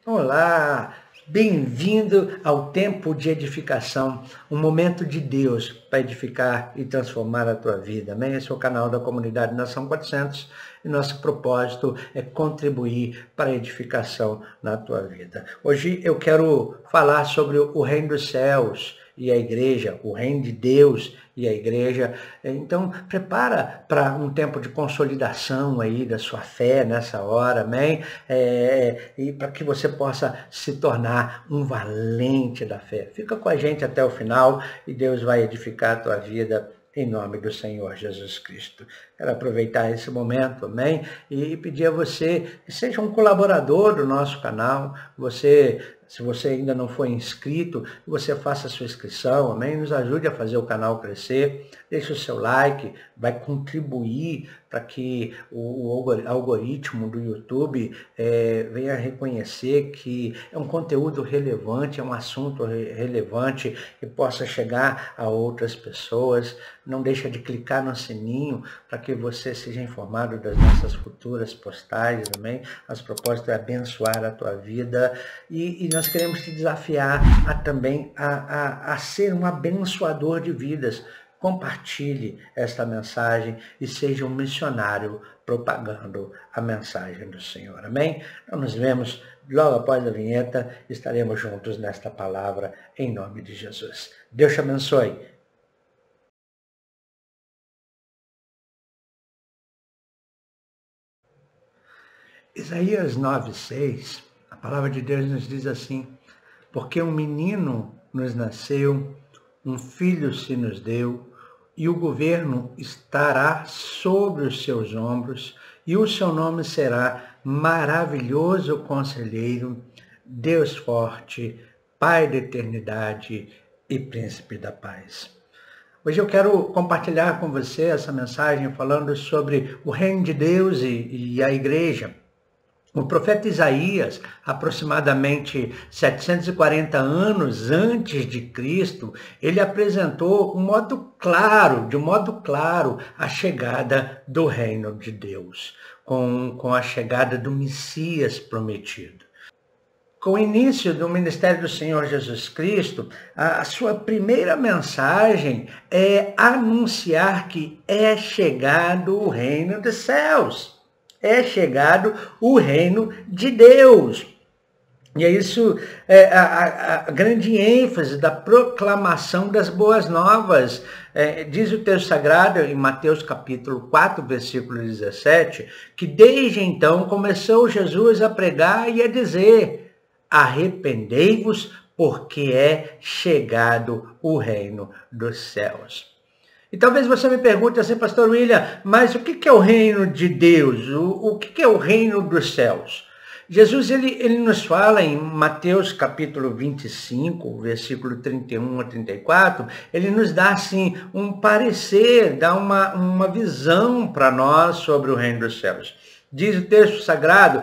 Olá, bem-vindo ao tempo de edificação, um momento de Deus para edificar e transformar a tua vida. Amém? Esse é o canal da comunidade Nação 400 e nosso propósito é contribuir para a edificação na tua vida. Hoje eu quero falar sobre o reino dos céus e a igreja, o reino de Deus e a igreja. Então, prepara para um tempo de consolidação aí da sua fé nessa hora, amém? E para que você possa se tornar um valente da fé. Fica com a gente até o final e Deus vai edificar a tua vida em nome do Senhor Jesus Cristo. Quero aproveitar esse momento, amém? E pedir a você que seja um colaborador do nosso canal. Se você ainda não foi inscrito, você faça a sua inscrição, amém? Nos ajude a fazer o canal crescer. Deixe o seu like, vai contribuir para que o algoritmo do YouTube venha reconhecer que é um conteúdo relevante, é um assunto relevante e possa chegar a outras pessoas. Não deixa de clicar no sininho para que você seja informado das nossas futuras postagens, amém? Nosso propósito é abençoar a tua vida e nós queremos te desafiar também a ser um abençoador de vidas. Compartilhe esta mensagem e seja um missionário propagando a mensagem do Senhor. Amém? Então nos vemos logo após a vinheta. Estaremos juntos nesta palavra em nome de Jesus. Deus te abençoe. Isaías 9:6, a palavra de Deus nos diz assim: porque um menino nos nasceu, um filho se nos deu, e o governo estará sobre os seus ombros, e o seu nome será Maravilhoso Conselheiro, Deus Forte, Pai da Eternidade e Príncipe da Paz. Hoje eu quero compartilhar com você essa mensagem falando sobre o reino de Deus e a igreja. O profeta Isaías, aproximadamente 740 anos antes de Cristo, ele apresentou de modo claro, a chegada do reino de Deus, com a chegada do Messias prometido. Com o início do ministério do Senhor Jesus Cristo, a sua primeira mensagem é anunciar que é chegado o reino dos céus. É chegado o reino de Deus. E é isso a grande ênfase da proclamação das boas novas. Diz o texto sagrado em Mateus capítulo 4, versículo 17, que desde então começou Jesus a pregar e a dizer: arrependei-vos, porque é chegado o reino dos céus. E talvez você me pergunte assim, pastor William, mas o que é o reino de Deus? O que é o reino dos céus? Jesus ele nos fala em Mateus capítulo 25, versículo 31 a 34, ele nos dá assim um parecer, dá uma visão para nós sobre o reino dos céus. Diz o texto sagrado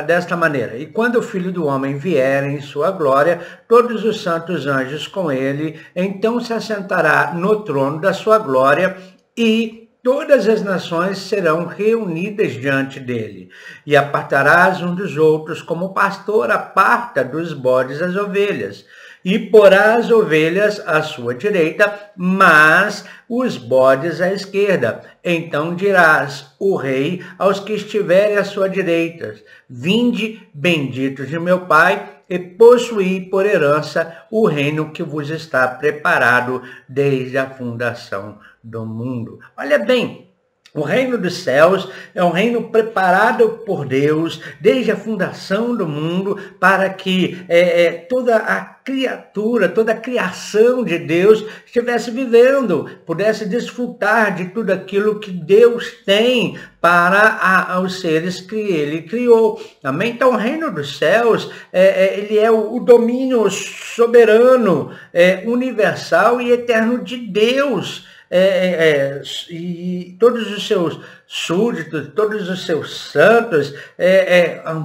desta maneira: e quando o Filho do Homem vier em sua glória, todos os santos anjos com ele, então se assentará no trono da sua glória e todas as nações serão reunidas diante dele. E apartarás um dos outros, como o pastor aparta dos bodes as ovelhas. E porá as ovelhas à sua direita, mas os bodes à esquerda. Então dirás, o rei, aos que estiverem à sua direita: vinde, benditos de meu Pai, e possuí por herança o reino que vos está preparado desde a fundação do mundo. Olha bem, o reino dos céus é um reino preparado por Deus desde a fundação do mundo para que toda a criatura, toda a criação de Deus estivesse vivendo, pudesse desfrutar de tudo aquilo que Deus tem para os seres que ele criou. Amém? Então o reino dos céus, ele é o domínio soberano, universal e eterno de Deus. E todos os seus súditos, todos os seus santos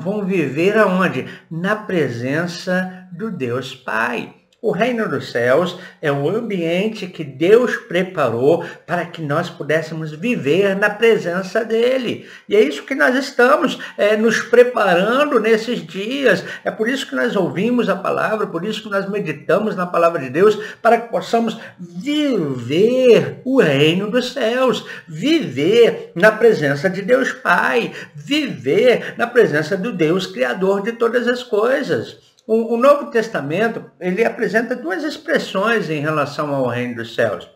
vão viver aonde? Na presença do Deus Pai. O reino dos céus é o ambiente que Deus preparou para que nós pudéssemos viver na presença dele. E é isso que nós estamos nos preparando nesses dias. É por isso que nós ouvimos a palavra, por isso que nós meditamos na palavra de Deus, para que possamos viver o reino dos céus, viver na presença de Deus Pai, viver na presença do Deus Criador de todas as coisas. O Novo Testamento, ele apresenta duas expressões em relação ao reino dos céus.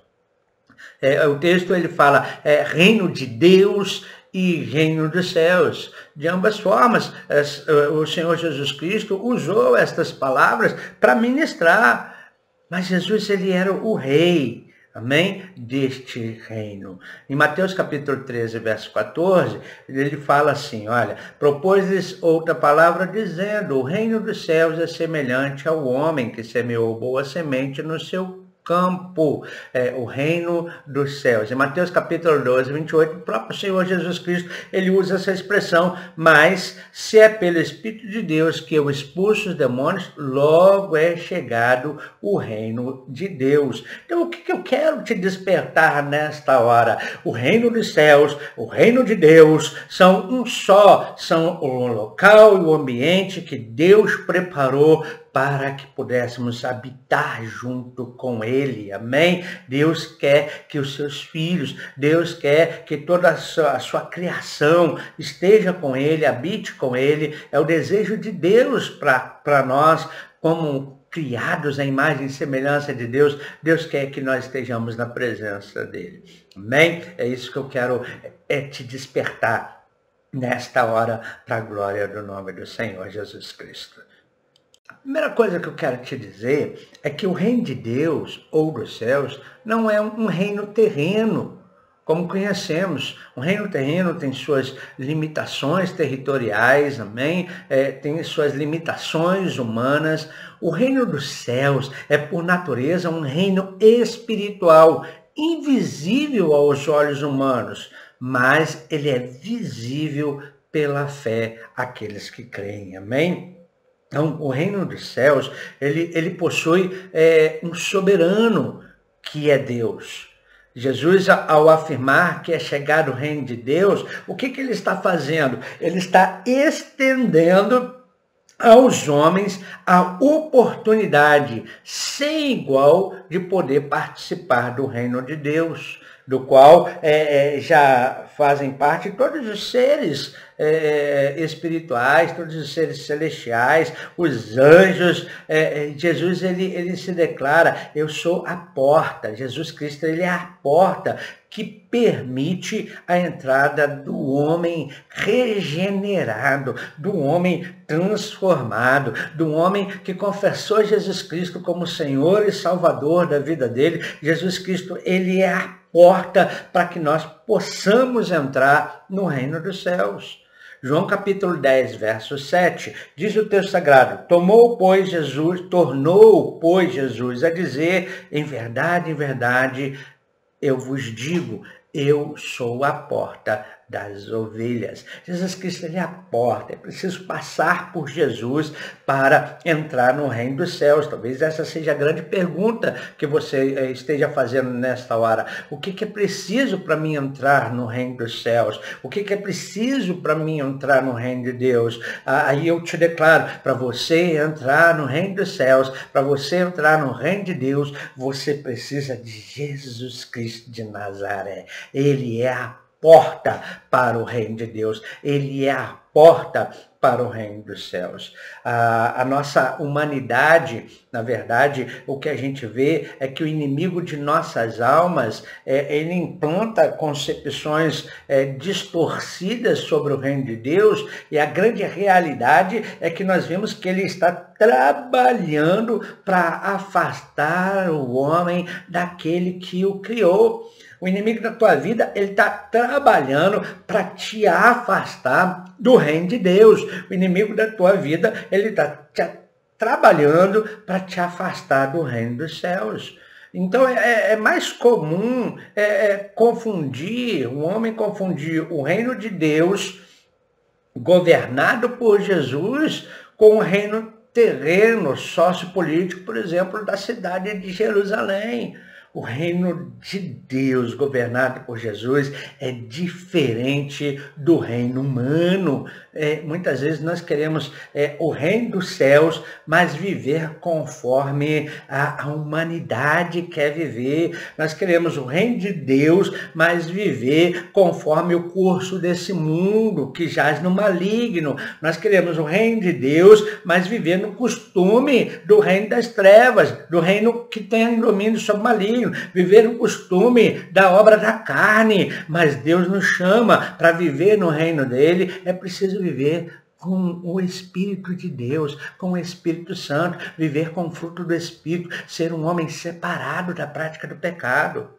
O texto ele fala reino de Deus e reino dos céus. De ambas formas, o Senhor Jesus Cristo usou estas palavras para ministrar. Mas Jesus, ele era o rei, amém? Deste reino. Em Mateus capítulo 13, verso 14, ele fala assim, olha, propôs-lhes outra palavra dizendo, o reino dos céus é semelhante ao homem que semeou boa semente no seu campo, o reino dos céus. Em Mateus capítulo 12, 28, o próprio Senhor Jesus Cristo, ele usa essa expressão, mas se é pelo Espírito de Deus que eu expulso os demônios, logo é chegado o reino de Deus. Então, o que eu quero te despertar nesta hora? O reino dos céus, o reino de Deus, são um só, são o local e o ambiente que Deus preparou para que pudéssemos habitar junto com Ele, amém? Deus quer que os seus filhos, Deus quer que toda a sua criação esteja com Ele, habite com Ele, é o desejo de Deus para nós, como criados à imagem e semelhança de Deus, Deus quer que nós estejamos na presença dEle, amém? É isso que eu quero te despertar nesta hora para a glória do nome do Senhor Jesus Cristo. A primeira coisa que eu quero te dizer é que o reino de Deus, ou dos céus, não é um reino terreno, como conhecemos. O reino terreno tem suas limitações territoriais, amém? Tem suas limitações humanas. O reino dos céus é, por natureza, um reino espiritual, invisível aos olhos humanos, mas ele é visível pela fé àqueles que creem, amém? Então, o reino dos céus, ele possui um soberano que é Deus. Jesus, ao afirmar que é chegado o reino de Deus, o que ele está fazendo? Ele está estendendo aos homens a oportunidade sem igual de poder participar do reino de Deus, do qual já fazem parte todos os seres espirituais, todos os seres celestiais, os anjos. Jesus, ele se declara, eu sou a porta. Jesus Cristo, ele é a porta que permite a entrada do homem regenerado, do homem transformado, do homem que confessou Jesus Cristo como Senhor e Salvador da vida dele. Jesus Cristo, ele é a porta para que nós possamos entrar no reino dos céus. João capítulo 10, verso 7, diz o texto sagrado, tornou, pois, Jesus a dizer, em verdade, eu vos digo, eu sou a porta das ovelhas. Jesus Cristo, ele é a porta. É preciso passar por Jesus para entrar no reino dos céus. Talvez essa seja a grande pergunta que você esteja fazendo nesta hora. O que é preciso para mim entrar no reino dos céus? O que é preciso para mim entrar no reino de Deus? Aí eu te declaro, para você entrar no reino dos céus, para você entrar no reino de Deus, você precisa de Jesus Cristo de Nazaré. Ele é a porta para o reino de Deus. Ele é a porta para o reino dos céus. A nossa humanidade, na verdade, o que a gente vê é que o inimigo de nossas almas, ele implanta concepções distorcidas sobre o reino de Deus, e a grande realidade é que nós vemos que ele está trabalhando para afastar o homem daquele que o criou. O inimigo da tua vida, ele está trabalhando para te afastar do reino de Deus. O inimigo da tua vida, ele está trabalhando para te afastar do reino dos céus. Então, é mais comum o homem confundir o reino de Deus, governado por Jesus, com o reino terreno sociopolítico, por exemplo, da cidade de Jerusalém. O reino de Deus, governado por Jesus, é diferente do reino humano. Muitas vezes nós queremos o reino dos céus, mas viver conforme a humanidade quer viver. Nós queremos o reino de Deus, mas viver conforme o curso desse mundo que jaz no maligno. Nós queremos o reino de Deus, mas viver no costume do reino das trevas, do reino que tem domínio sobre o maligno. Viver o costume da obra da carne, mas Deus nos chama para viver no reino dele, é preciso viver com o Espírito de Deus, com o Espírito Santo, viver com o fruto do Espírito, ser um homem separado da prática do pecado.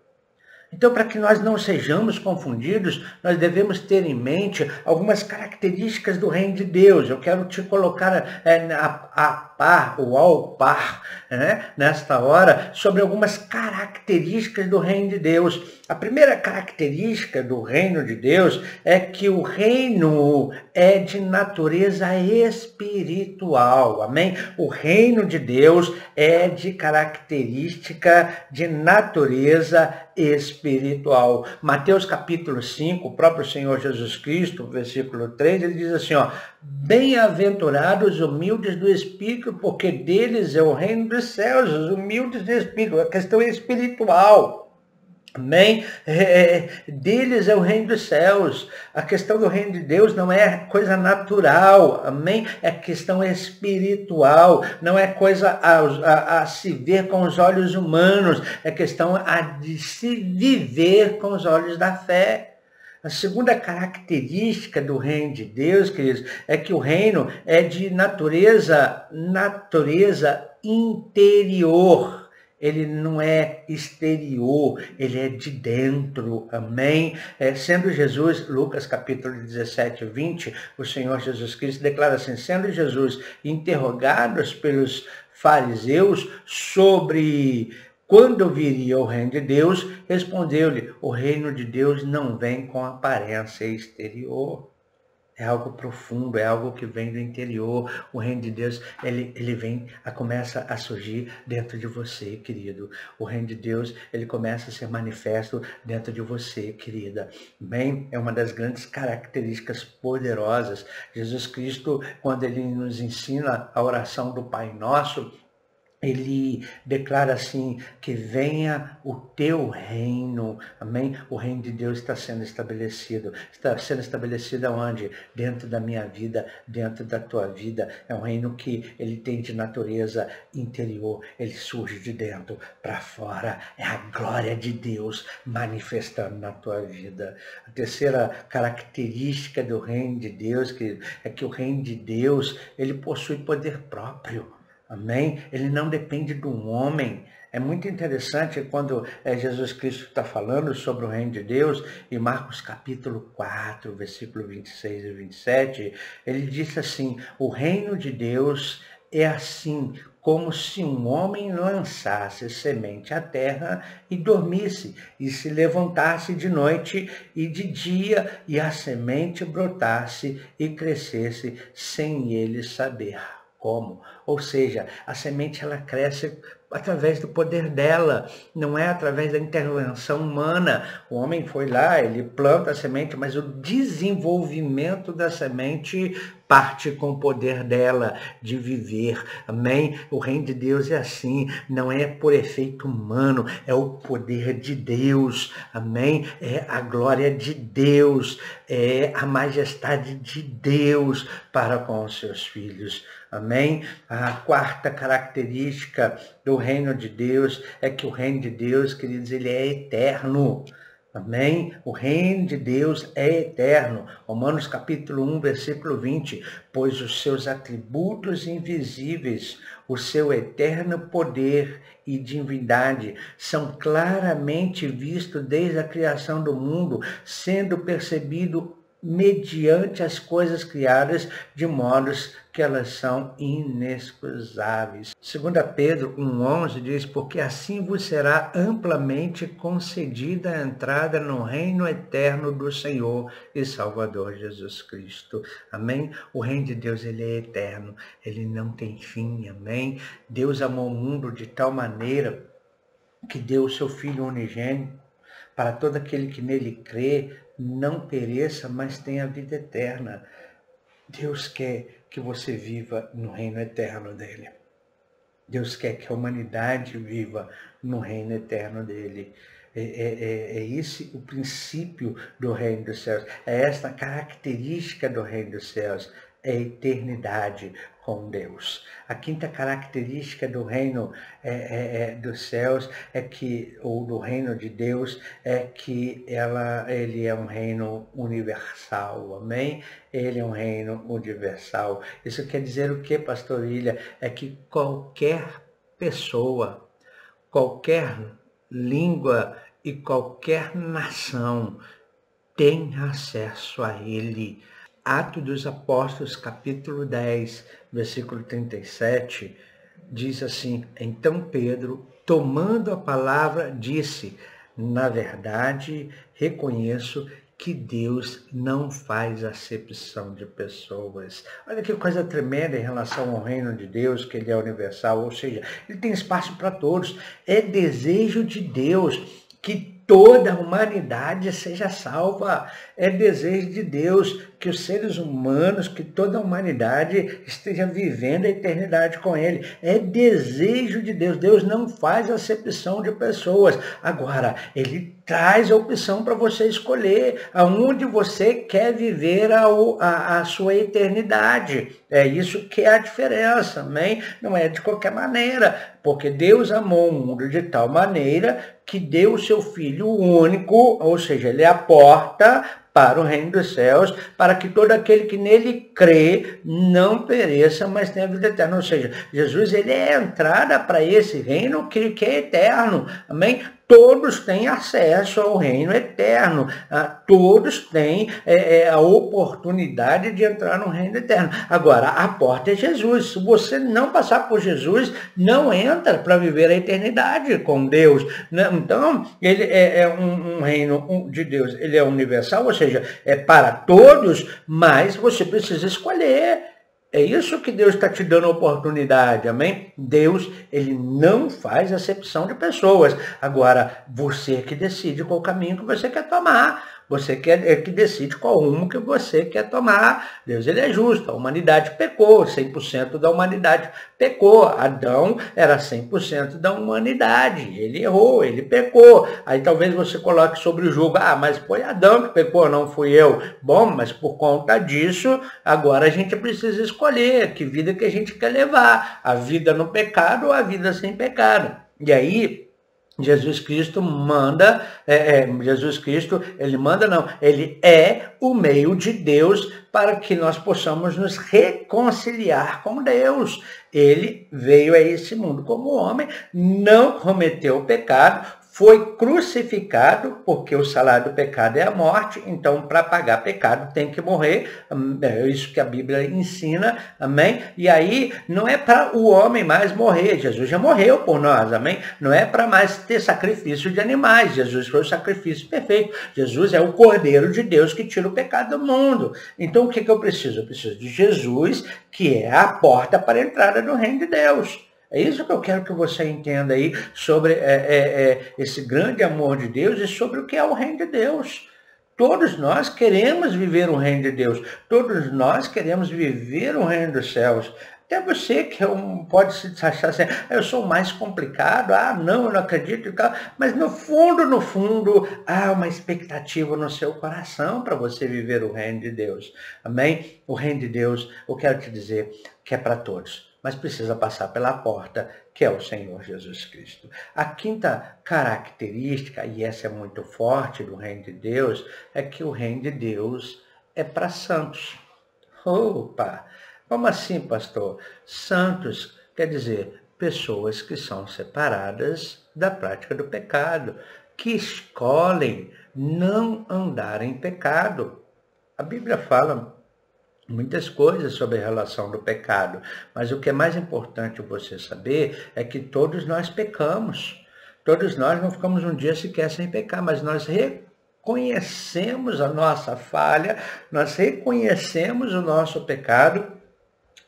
Então, para que nós não sejamos confundidos, nós devemos ter em mente algumas características do reino de Deus. Eu quero te colocar a par, ou ao par, nesta hora, sobre algumas características do reino de Deus. A primeira característica do reino de Deus é que o reino é de natureza espiritual, amém? O reino de Deus é de característica de natureza espiritual. Mateus capítulo 5, o próprio Senhor Jesus Cristo, versículo 3, ele diz assim, bem-aventurados os humildes do espírito, porque deles é o reino dos céus, os humildes do espírito, a questão é espiritual. Amém? Deles é o reino dos céus. A questão do reino de Deus não é coisa natural, amém? É questão espiritual, não é coisa a se ver com os olhos humanos, é questão de se viver com os olhos da fé. A segunda característica do reino de Deus, queridos, é que o reino é de natureza interior. Ele não é exterior, ele é de dentro, amém? Sendo Jesus, Lucas capítulo 17, 20, o Senhor Jesus Cristo declara assim, sendo Jesus interrogados pelos fariseus sobre quando viria o reino de Deus, respondeu-lhe, o reino de Deus não vem com aparência exterior. É algo profundo, é algo que vem do interior. O reino de Deus, ele vem, começa a surgir dentro de você, querido. O reino de Deus, ele começa a ser manifesto dentro de você, querida. Bem, é uma das grandes características poderosas. Jesus Cristo, quando ele nos ensina a oração do Pai Nosso, ele declara assim, que venha o teu reino, amém? O reino de Deus está sendo estabelecido. Está sendo estabelecido aonde? Dentro da minha vida, dentro da tua vida. É um reino que ele tem de natureza interior, ele surge de dentro para fora. É a glória de Deus manifestando na tua vida. A terceira característica do reino de Deus, querido, é que o reino de Deus, ele possui poder próprio. Amém? Ele não depende de um homem. É muito interessante quando Jesus Cristo está falando sobre o reino de Deus, em Marcos capítulo 4, versículo 26 e 27, ele disse assim, o reino de Deus é assim, como se um homem lançasse semente à terra e dormisse, e se levantasse de noite e de dia, e a semente brotasse e crescesse, sem ele saber como. Ou seja, a semente ela cresce através do poder dela, não é através da intervenção humana. O homem foi lá, ele planta a semente, mas o desenvolvimento da semente parte com o poder dela de viver, amém? O reino de Deus é assim, não é por efeito humano, é o poder de Deus, amém? É a glória de Deus, é a majestade de Deus para com os seus filhos, amém? A quarta característica do reino de Deus é que o reino de Deus, queridos, ele é eterno. Amém? O reino de Deus é eterno. Romanos capítulo 1, versículo 20. Pois os seus atributos invisíveis, o seu eterno poder e divindade são claramente vistos desde a criação do mundo, sendo percebido mediante as coisas criadas, de modos que elas são inexcusáveis. 2 Pedro 1,11 diz, porque assim vos será amplamente concedida a entrada no reino eterno do Senhor e Salvador Jesus Cristo. Amém? O reino de Deus, ele é eterno, ele não tem fim, amém? Deus amou o mundo de tal maneira que deu o seu Filho unigênito, para todo aquele que nele crê, não pereça, mas tenha vida eterna. Deus quer que você viva no reino eterno dele. Deus quer que a humanidade viva no reino eterno dele. É esse o princípio do reino dos céus. É esta a característica do reino dos céus. É a eternidade com Deus. A quinta característica do reino dos céus é que, ou do reino de Deus, é que ele é um reino universal, amém? Ele é um reino universal. Isso quer dizer o que, pastor William? É que qualquer pessoa, qualquer língua e qualquer nação tem acesso a ele. Atos dos Apóstolos, capítulo 10, versículo 37, diz assim, então Pedro, tomando a palavra, disse, na verdade, reconheço que Deus não faz acepção de pessoas. Olha que coisa tremenda em relação ao reino de Deus, que ele é universal, ou seja, ele tem espaço para todos. É desejo de Deus que toda a humanidade seja salva. É desejo de Deus que os seres humanos, que toda a humanidade esteja vivendo a eternidade com ele. É desejo de Deus. Deus não faz acepção de pessoas. Agora, ele traz a opção para você escolher aonde você quer viver a sua eternidade. É isso que é a diferença, amém? Não é de qualquer maneira, porque Deus amou o mundo de tal maneira que deu o seu Filho único, ou seja, ele é a porta para o reino dos céus, para que todo aquele que nele crê não pereça, mas tenha vida eterna. Ou seja, Jesus, ele é a entrada para esse reino que é eterno, amém? Todos têm acesso ao reino eterno. Todos têm a oportunidade de entrar no reino eterno. Agora, a porta é Jesus. Se você não passar por Jesus, não entra para viver a eternidade com Deus. Então, ele é um reino de Deus. Ele é universal, ou seja, é para todos, mas você precisa escolher. É isso que Deus está te dando a oportunidade, amém? Deus, ele não faz acepção de pessoas. Agora, você que decide qual caminho que você quer tomar. Você que decide qual rumo que você quer tomar. Deus, ele é justo. A humanidade pecou. 100% da humanidade pecou. Adão era 100% da humanidade. Ele errou, ele pecou. Aí talvez você coloque sobre o jogo, mas foi Adão que pecou, não fui eu. Bom, mas por conta disso, agora a gente precisa escolher que vida que a gente quer levar. A vida no pecado ou a vida sem pecado. E aí, Jesus Cristo manda, ele é o meio de Deus para que nós possamos nos reconciliar com Deus. Ele veio a esse mundo como homem, não cometeu pecado, foi crucificado, porque o salário do pecado é a morte, então para pagar pecado tem que morrer, é isso que a Bíblia ensina, amém? E aí não é para o homem mais morrer, Jesus já morreu por nós, amém? Não é para mais ter sacrifício de animais, Jesus foi o sacrifício perfeito, Jesus é o Cordeiro de Deus que tira o pecado do mundo. Então o que eu preciso? Eu preciso de Jesus, que é a porta para a entrada no reino de Deus. É isso que eu quero que você entenda aí sobre esse grande amor de Deus e sobre o que é o reino de Deus. Todos nós queremos viver o reino de Deus. Todos nós queremos viver o reino dos céus. Até você que pode se achar assim, eu sou mais complicado, não, eu não acredito. Mas no fundo, há uma expectativa no seu coração para você viver o reino de Deus. Amém? O reino de Deus, eu quero te dizer que é para todos, mas precisa passar pela porta, que é o Senhor Jesus Cristo. A quinta característica, e essa é muito forte do reino de Deus, é que o reino de Deus é para santos. Opa! Como assim, pastor? Santos quer dizer pessoas que são separadas da prática do pecado, que escolhem não andar em pecado. A Bíblia fala muitas coisas sobre a relação do pecado, mas o que é mais importante você saber é que todos nós pecamos. Todos nós não ficamos um dia sequer sem pecar, mas nós reconhecemos a nossa falha, nós reconhecemos o nosso pecado.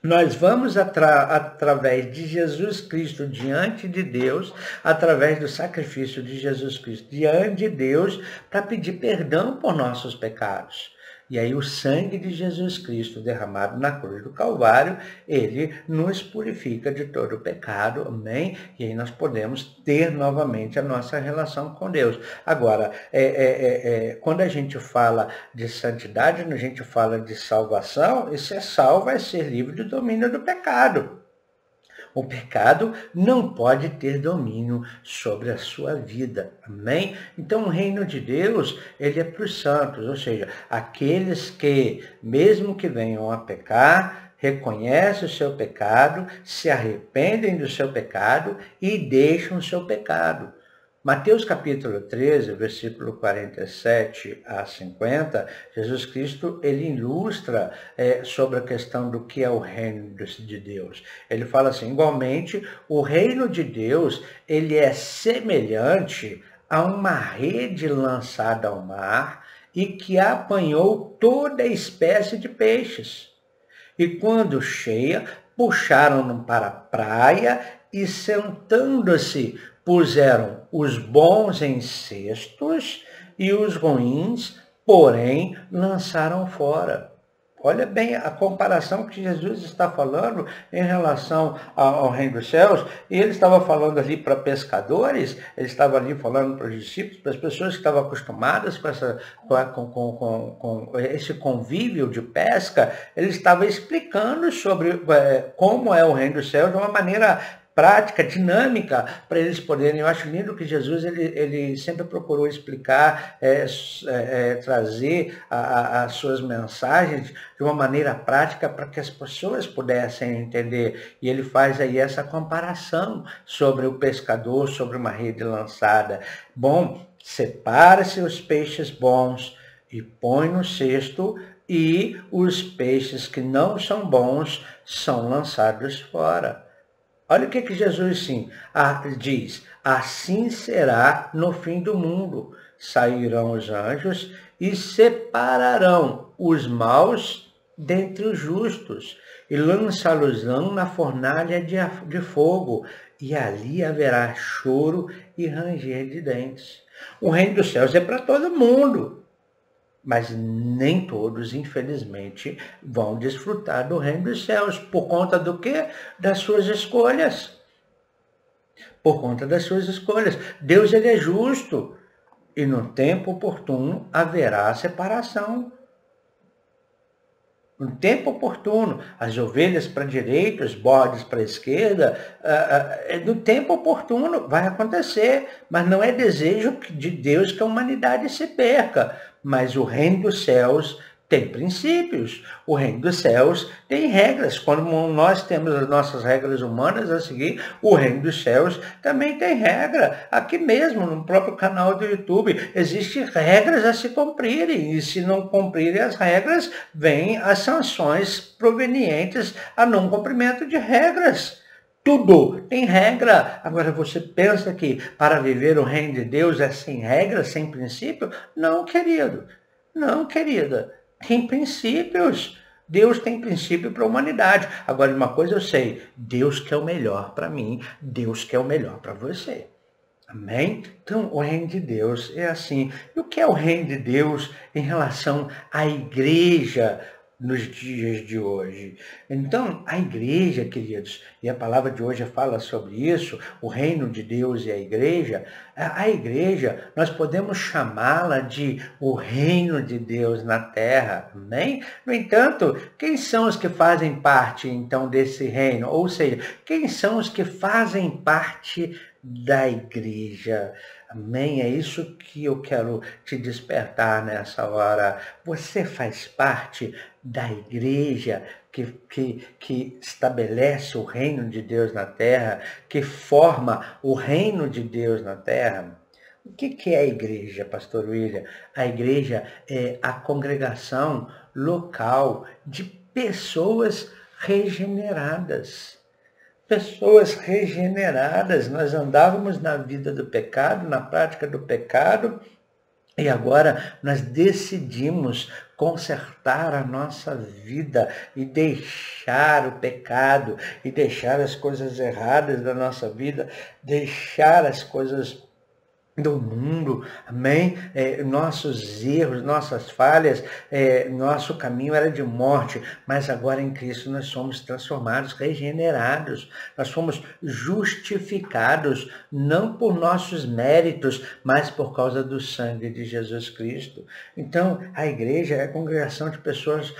Nós vamos, através de Jesus Cristo, diante de Deus, através do sacrifício de Jesus Cristo, diante de Deus, para pedir perdão por nossos pecados. E aí o sangue de Jesus Cristo derramado na cruz do Calvário, ele nos purifica de todo o pecado, amém? E aí nós podemos ter novamente a nossa relação com Deus. Agora, quando a gente fala de santidade, quando a gente fala de salvação, e ser salvo é ser livre do domínio do pecado. O pecado não pode ter domínio sobre a sua vida, amém? Então o reino de Deus, ele é para os santos, ou seja, aqueles que, mesmo que venham a pecar, reconhecem o seu pecado, se arrependem do seu pecado e deixam o seu pecado. Mateus capítulo 13, versículo 47 a 50, Jesus Cristo, ele ilustra sobre a questão do que é o reino de Deus. Ele fala assim, igualmente, o reino de Deus, ele é semelhante a uma rede lançada ao mar e que apanhou toda espécie de peixes. E quando cheia, puxaram-no para a praia e, sentando-se, puseram os bons em cestos e os ruins, porém, lançaram fora. Olha bem a comparação que Jesus está falando em relação ao reino dos céus. E ele estava falando ali para pescadores, ele estava ali falando para os discípulos, para as pessoas que estavam acostumadas com esse convívio de pesca. Ele estava explicando sobre como é o reino dos céus de uma maneira prática, dinâmica, para eles poderem. Eu acho lindo que Jesus ele sempre procurou explicar, trazer as suas mensagens de uma maneira prática para que as pessoas pudessem entender. E ele faz aí essa comparação sobre o pescador, sobre uma rede lançada. Bom, separa-se os peixes bons e põe no cesto, e os peixes que não são bons são lançados fora. Olha o que Jesus diz, assim será no fim do mundo. Sairão os anjos e separarão os maus dentre os justos, e lançá-los-ão na fornalha de fogo, e ali haverá choro e ranger de dentes. O reino dos céus é para todo mundo. Mas nem todos, infelizmente, vão desfrutar do reino dos céus. Por conta do quê? Das suas escolhas. Por conta das suas escolhas. Deus, ele é justo. E no tempo oportuno haverá separação. No tempo oportuno, as ovelhas para a direita, os bodes para a esquerda, no tempo oportuno vai acontecer, mas não é desejo de Deus que a humanidade se perca, mas o reino dos céus tem princípios, o reino dos céus tem regras. Quando nós temos as nossas regras humanas a seguir, o reino dos céus também tem regra. Aqui mesmo, no próprio canal do YouTube, existem regras a se cumprirem, e se não cumprirem as regras, vêm as sanções provenientes a não cumprimento de regras. Tudo tem regra. Agora, você pensa que para viver o reino de Deus é sem regra, sem princípio? Não, querido. Não, querida. Tem princípios. Deus tem princípio para a humanidade. Agora, uma coisa eu sei, Deus quer o melhor para mim, Deus quer o melhor para você. Amém? Então, o reino de Deus é assim. E o que é o reino de Deus em relação à igreja nos dias de hoje? Então, a igreja, queridos, e a palavra de hoje fala sobre isso, o reino de Deus e a igreja, nós podemos chamá-la de o reino de Deus na terra, amém? No entanto, quem são os que fazem parte, então, desse reino? Ou seja, quem são os que fazem parte da igreja? Amém? É isso que eu quero te despertar nessa hora. Você faz parte da igreja que estabelece o reino de Deus na terra, que forma o reino de Deus na terra? O que é a igreja, pastor William? A igreja é a congregação local de pessoas regeneradas. Pessoas regeneradas, nós andávamos na vida do pecado, na prática do pecado, e agora nós decidimos consertar a nossa vida e deixar o pecado, e deixar as coisas erradas da nossa vida, deixar as coisas do mundo, amém? Nossos erros, nossas falhas, nosso caminho era de morte, mas agora em Cristo nós somos transformados, regenerados, nós somos justificados, não por nossos méritos, mas por causa do sangue de Jesus Cristo. Então, a igreja é a congregação de pessoas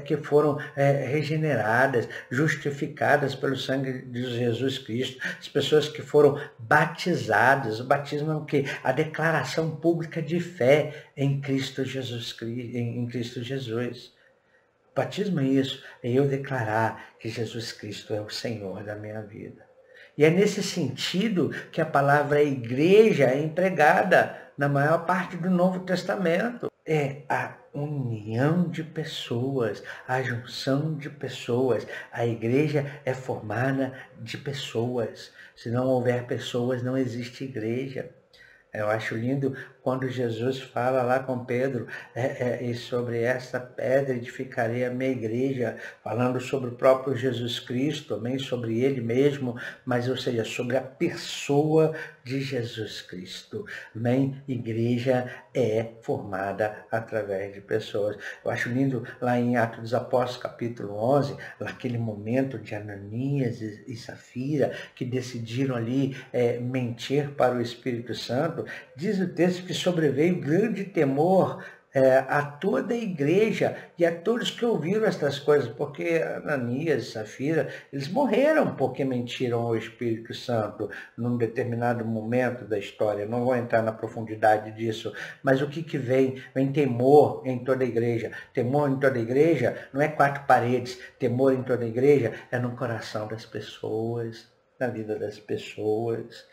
que foram regeneradas, justificadas pelo sangue de Jesus Cristo, as pessoas que foram batizadas. O batismo é o quê? A declaração pública de fé em Cristo Jesus. O batismo é isso, é eu declarar que Jesus Cristo é o Senhor da minha vida. E é nesse sentido que a palavra igreja é empregada na maior parte do Novo Testamento. É a união de pessoas, a junção de pessoas. A igreja é formada de pessoas. Se não houver pessoas, não existe igreja. Eu acho lindo quando Jesus fala lá com Pedro, e sobre essa pedra edificarei a minha igreja, falando sobre o próprio Jesus Cristo, também sobre ele mesmo, mas ou seja, sobre a pessoa de Jesus Cristo. Amém? Igreja é formada através de pessoas. Eu acho lindo lá em Atos dos Apóstolos, capítulo 11, naquele momento de Ananias e Safira, que decidiram ali mentir para o Espírito Santo. Diz o texto que sobreveio grande temor a toda a igreja e a todos que ouviram estas coisas, porque Ananias e Safira, eles morreram porque mentiram ao Espírito Santo num determinado momento da história. Não vou entrar na profundidade disso, mas o que vem? Vem temor em toda a igreja. Temor em toda a igreja não é quatro paredes, temor em toda a igreja é no coração das pessoas, na vida das pessoas.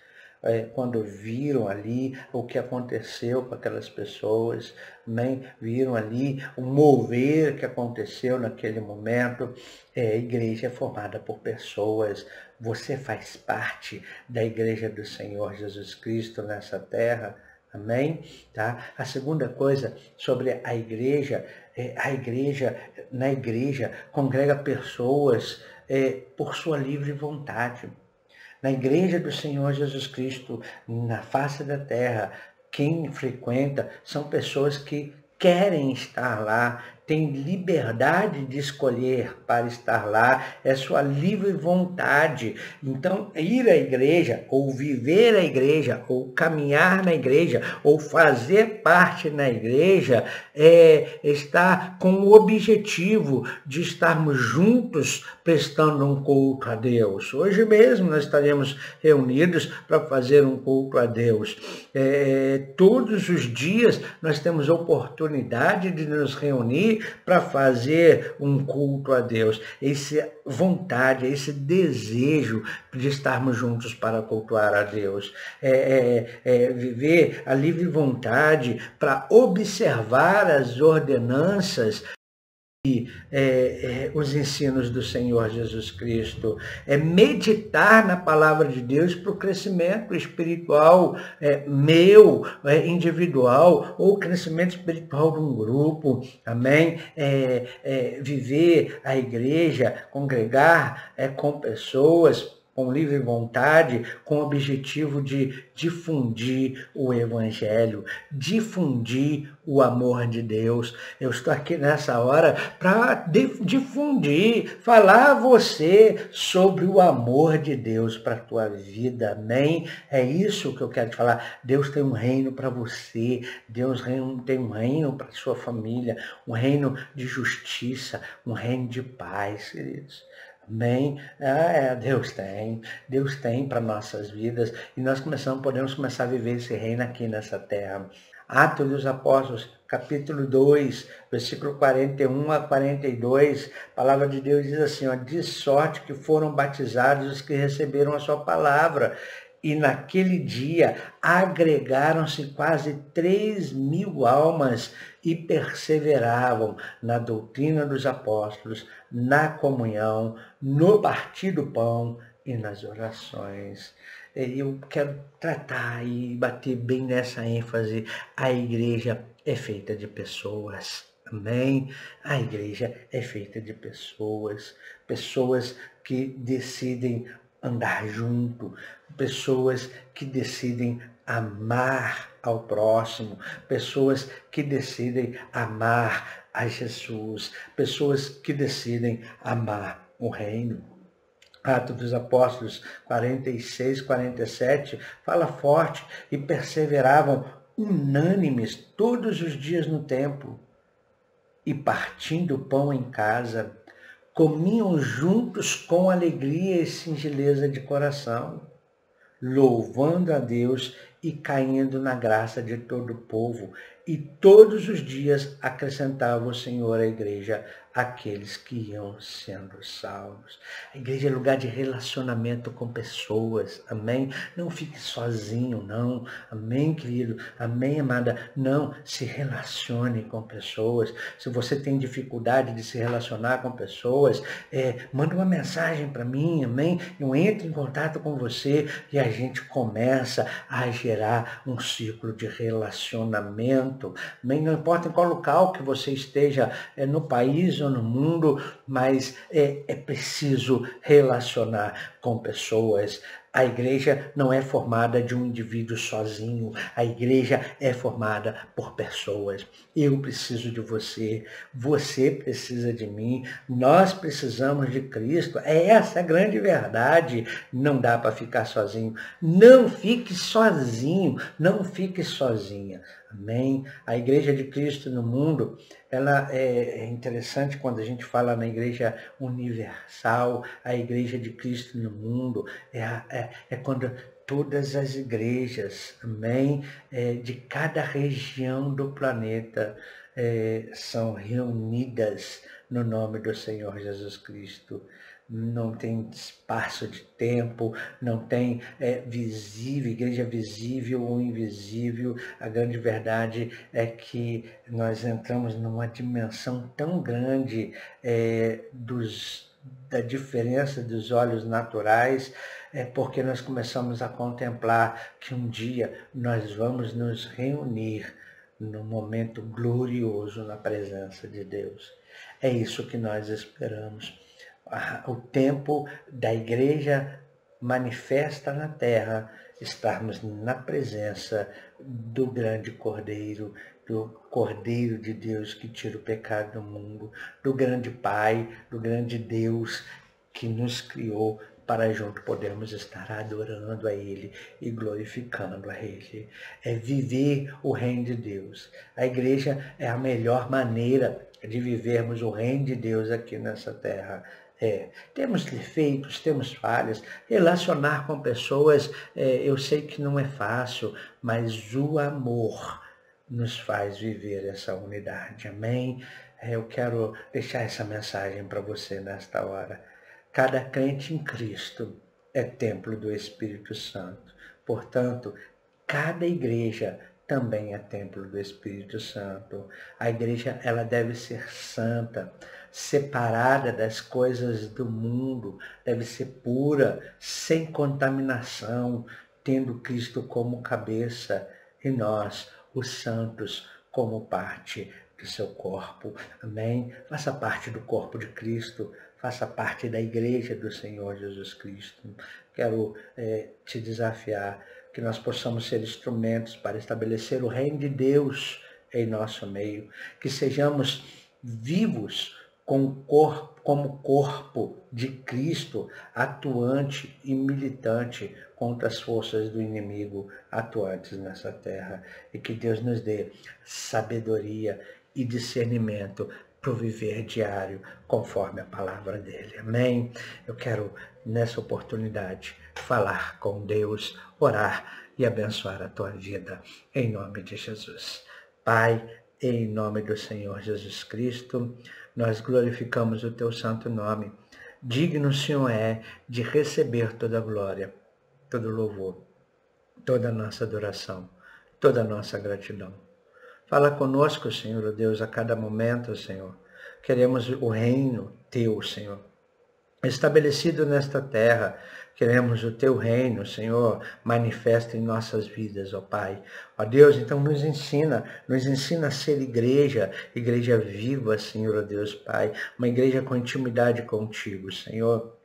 Quando viram ali o que aconteceu com aquelas pessoas, viram ali o mover que aconteceu naquele momento. A igreja é formada por pessoas. Você faz parte da igreja do Senhor Jesus Cristo nessa terra. Amém? Tá? A segunda coisa sobre a igreja, na igreja congrega pessoas por sua livre vontade. Na igreja do Senhor Jesus Cristo, na face da terra, quem frequenta são pessoas que querem estar lá, têm liberdade de escolher para estar lá, é sua livre vontade. Então, ir à igreja, ou viver a igreja, ou caminhar na igreja, ou fazer parte na igreja, está com o objetivo de estarmos juntos prestando um culto a Deus. Hoje mesmo nós estaremos reunidos para fazer um culto a Deus. Todos os dias nós temos oportunidade de nos reunir para fazer um culto a Deus. Essa vontade, esse desejo de estarmos juntos para cultuar a Deus. Viver a livre vontade para observar as ordenanças e os ensinos do Senhor Jesus Cristo. Meditar na palavra de Deus para o crescimento espiritual meu, individual, ou crescimento espiritual de um grupo. Amém? Viver a igreja, congregar com pessoas com livre vontade, com o objetivo de difundir o Evangelho, difundir o amor de Deus. Eu estou aqui nessa hora para difundir, falar a você sobre o amor de Deus para a tua vida, amém? É isso que eu quero te falar. Deus tem um reino para você, Deus tem um reino para a sua família, um reino de justiça, um reino de paz, queridos. Amém? Deus tem para nossas vidas e nós podemos começar a viver esse reino aqui nessa terra. Atos dos Apóstolos, capítulo 2, versículo 41 a 42, a palavra de Deus diz assim, de sorte que foram batizados os que receberam a sua palavra. E naquele dia agregaram-se quase 3.000 almas e perseveravam na doutrina dos apóstolos, na comunhão, no partir do pão e nas orações. Eu quero tratar e bater bem nessa ênfase. A igreja é feita de pessoas. Amém? A igreja é feita de pessoas. Pessoas que decidem andar junto. Pessoas que decidem amar ao próximo. Pessoas que decidem amar a Jesus. Pessoas que decidem amar o reino. Atos dos Apóstolos 46, 47, fala forte, e perseveravam unânimes todos os dias no templo, e partindo o pão em casa, comiam juntos com alegria e singeleza de coração, louvando a Deus e caindo na graça de todo o povo. E todos os dias acrescentava o Senhor à igreja aqueles que iam sendo salvos. A igreja é lugar de relacionamento com pessoas, amém? Não fique sozinho, não, amém, querido? Amém, amada? Não, se relacione com pessoas. Se você tem dificuldade de se relacionar com pessoas, manda uma mensagem para mim, amém? Eu entro em contato com você e a gente começa a gerar um ciclo de relacionamento. Amém? Não importa em qual local que você esteja, no país ou no mundo, mas é preciso relacionar com pessoas. A igreja não é formada de um indivíduo sozinho. A igreja é formada por pessoas. Eu preciso de você. Você precisa de mim. Nós precisamos de Cristo. É essa a grande verdade. Não dá para ficar sozinho. Não fique sozinho. Não fique sozinha. Amém? A igreja de Cristo no mundo, ela é interessante quando a gente fala na igreja universal, a igreja de Cristo no mundo, é quando todas as igrejas, amém, de cada região do planeta são reunidas no nome do Senhor Jesus Cristo. Não tem espaço de tempo, não tem visível, igreja visível ou invisível. A grande verdade é que nós entramos numa dimensão tão grande da diferença dos olhos naturais, porque nós começamos a contemplar que um dia nós vamos nos reunir num momento glorioso na presença de Deus. É isso que nós esperamos. O tempo da igreja manifesta na terra, estarmos na presença do grande Cordeiro, do Cordeiro de Deus que tira o pecado do mundo, do grande Pai, do grande Deus que nos criou para junto podermos estar adorando a Ele e glorificando a Ele. É viver o reino de Deus. A igreja é a melhor maneira de vivermos o reino de Deus aqui nessa terra. Temos defeitos, temos falhas, relacionar com pessoas, eu sei que não é fácil, mas o amor nos faz viver essa unidade, amém? Eu quero deixar essa mensagem para você nesta hora. Cada crente em Cristo é templo do Espírito Santo, portanto, cada igreja também é templo do Espírito Santo. A igreja, ela deve ser santa, separada das coisas do mundo, deve ser pura, sem contaminação, tendo Cristo como cabeça e nós, os santos, como parte do seu corpo. Amém? Faça parte do corpo de Cristo, faça parte da igreja do Senhor Jesus Cristo. Quero te desafiar que nós possamos ser instrumentos para estabelecer o reino de Deus em nosso meio, que sejamos vivos como corpo de Cristo, atuante e militante contra as forças do inimigo atuantes nessa terra, e que Deus nos dê sabedoria e discernimento para o viver diário, conforme a palavra dele. Amém? Eu quero, nessa oportunidade, falar com Deus, orar e abençoar a tua vida, em nome de Jesus. Pai, em nome do Senhor Jesus Cristo, nós glorificamos o teu santo nome. Digno o Senhor é de receber toda a glória, todo o louvor toda a nossa adoração, toda a nossa gratidão. Fala conosco, Senhor Deus, a cada momento, Senhor. Queremos o reino Teu, Senhor, estabelecido nesta terra. Queremos o Teu reino, Senhor, manifesto em nossas vidas, ó Pai. Ó Deus, então nos ensina a ser igreja, igreja viva, Senhor, ó Deus, Pai. Uma igreja com intimidade contigo, Senhor.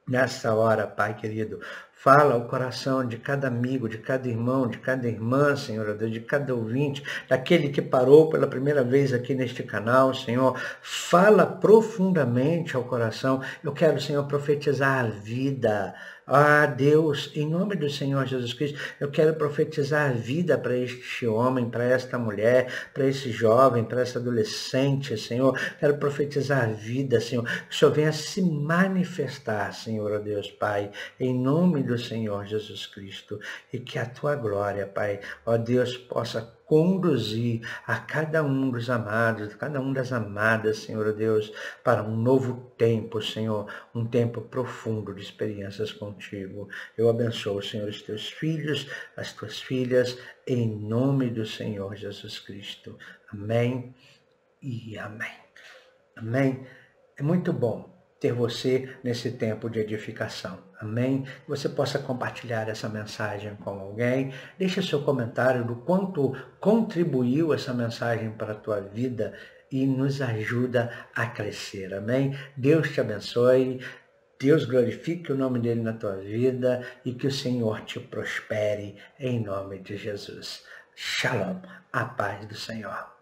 Nessa hora, Pai querido, fala ao coração de cada amigo, de cada irmão, de cada irmã, Senhor, Deus, de cada ouvinte, daquele que parou pela primeira vez aqui neste canal, Senhor. Fala profundamente ao coração. Eu quero, Senhor, profetizar a vida. Ah, Deus, em nome do Senhor Jesus Cristo, eu quero profetizar a vida para este homem, para esta mulher, para esse jovem, para essa adolescente, Senhor. Quero profetizar a vida, Senhor, que o Senhor venha se manifestar, Senhor, ó Deus, Pai, em nome do Senhor Jesus Cristo, e que a tua glória, Pai, ó Deus, possa conduzir a cada um dos amados, cada um das amadas, Senhor Deus, para um novo tempo, Senhor, um tempo profundo de experiências contigo. Eu abençoo, Senhor, os teus filhos, as tuas filhas, em nome do Senhor Jesus Cristo. Amém e amém. Amém. É muito bom ter você nesse tempo de edificação. Amém? Que você possa compartilhar essa mensagem com alguém. Deixe seu comentário do quanto contribuiu essa mensagem para a tua vida e nos ajuda a crescer. Amém? Deus te abençoe. Deus glorifique o nome dele na tua vida e que o Senhor te prospere em nome de Jesus. Shalom. A paz do Senhor.